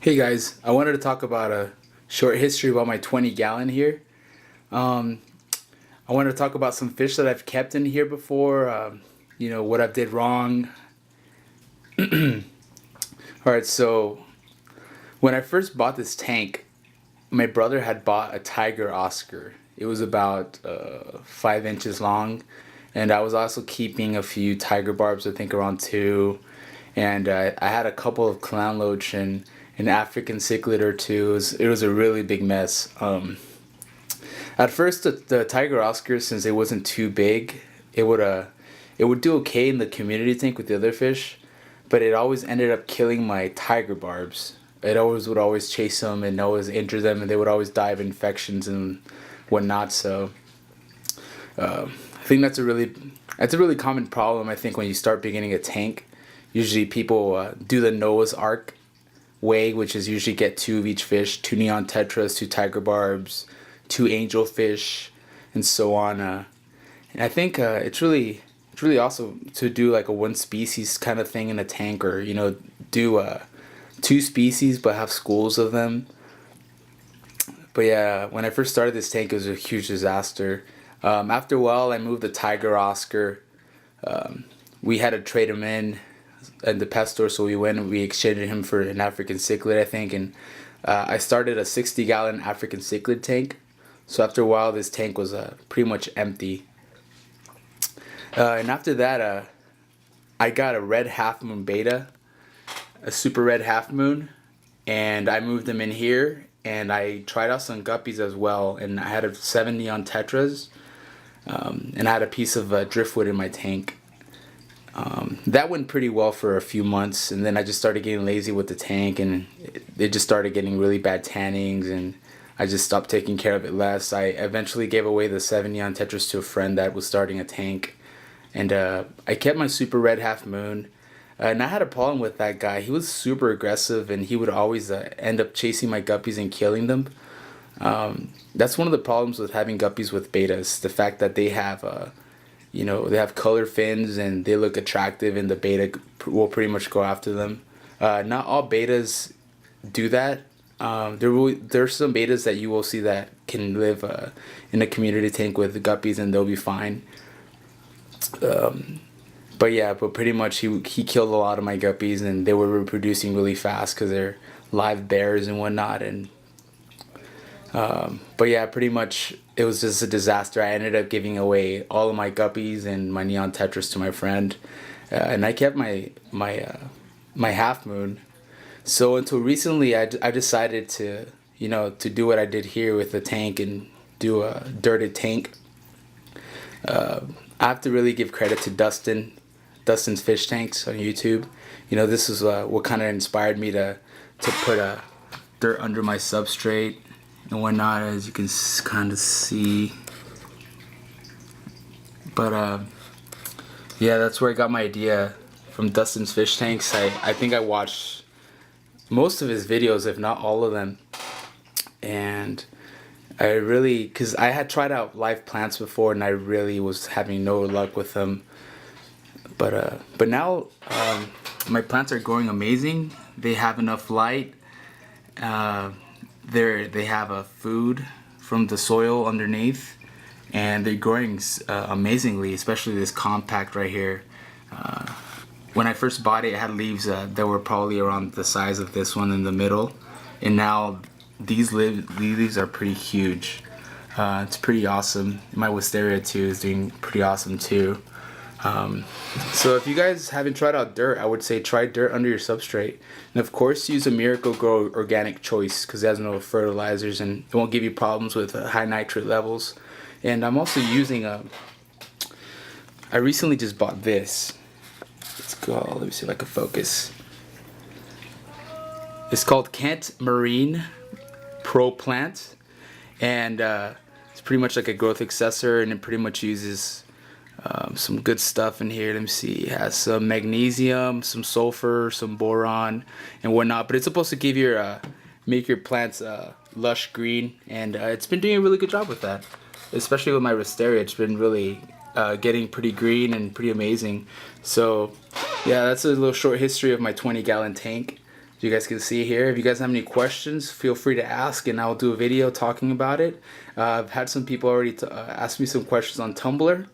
Hey guys, I wanted to talk about a short history about my 20 gallon here. Um, I wanted to talk about some fish that I've kept in here before, what I did wrong. Alright, so when I first bought this tank, my brother had bought a Tiger Oscar. It was about 5 inches long, and I was also keeping a few tiger barbs, I think around two, and I had a couple of clown loach and an African cichlid or two. It was a really big mess. At first, the Tiger Oscar, since it wasn't too big, it would do okay in the community tank with the other fish, but it always ended up killing my tiger barbs. It always would always chase them and always injure them, and they would always die of infections and whatnot. So I think that's a really common problem. I think when you start beginning a tank, usually people do the Noah's Ark way, which is usually get two of each fish, two neon tetras, two tiger barbs, two angelfish, and so on. And I think it's really awesome to do like a one species kind of thing in a tank, or do two species but have schools of them. But yeah, when I first started this tank, it was a huge disaster. After a while, I moved the Tiger Oscar. We had to trade him in at the pet store, so we went and we exchanged him for an African cichlid, I think, and I started a 60-gallon African cichlid tank. So after a while, this tank was pretty much empty. And after that, I got a red half moon beta, a super red half moon, and I moved them in here. And I tried out some guppies as well, and I had 7 neon tetras, and I had a piece of driftwood in my tank. That went pretty well for a few months, and then I just started getting lazy with the tank, and it just started getting really bad tannings, and I just stopped taking care of it less. I eventually gave away the 7 neon tetras to a friend that was starting a tank, and I kept my super red half moon. And I had a problem with that guy. He was super aggressive, and he would always end up chasing my guppies and killing them. That's one of the problems with having guppies with betas. The fact that they have color fins and they look attractive, and the beta will pretty much go after them. Not all betas do that. There's some betas that you will see that can live in a community tank with guppies, and they'll be fine. But yeah, pretty much he killed a lot of my guppies, and they were reproducing really fast because they're live bears and whatnot. And but yeah, pretty much it was just a disaster. I ended up giving away all of my guppies and my neon tetras to my friend, and I kept my half moon. So until recently, I decided to do what I did here with the tank and do a dirted tank. I have to really give credit to Dustin's Fish Tanks on YouTube. This is what kind of inspired me to put dirt under my substrate and whatnot, as you can kind of see. But yeah, that's where I got my idea from. Dustin's Fish Tanks. I think I watched most of his videos, if not all of them, and because I had tried out live plants before, and I really was having no luck with them. But now my plants are growing amazing. They have enough light. They have a food from the soil underneath, and they're growing amazingly. Especially this compact right here. When I first bought it, it had leaves that were probably around the size of this one in the middle, and now these leaves are pretty huge. It's pretty awesome. My wisteria too is doing pretty awesome too. So if you guys haven't tried out dirt, I would say try dirt under your substrate. And of course, use a Miracle-Gro Organic Choice, because it has no fertilizers and it won't give you problems with high nitrate levels. And I'm also using I recently just bought this. Let's go. Let me see if I can focus. It's called Kent Marine Pro Plant, and it's pretty much like a growth accessor, and it pretty much uses some good stuff in here. Let me see. It has some magnesium, some sulfur, some boron, and whatnot. But it's supposed to give make your plants lush green, and it's been doing a really good job with that. Especially with my wisteria, it's been really getting pretty green and pretty amazing. So yeah, that's a little short history of my 20-gallon tank. You guys can see here. If you guys have any questions, feel free to ask, and I'll do a video talking about it. I've had some people already ask me some questions on Tumblr,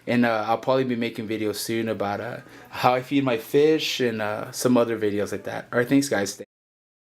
and I'll probably be making videos soon about how I feed my fish and some other videos like that. All right, thanks, guys.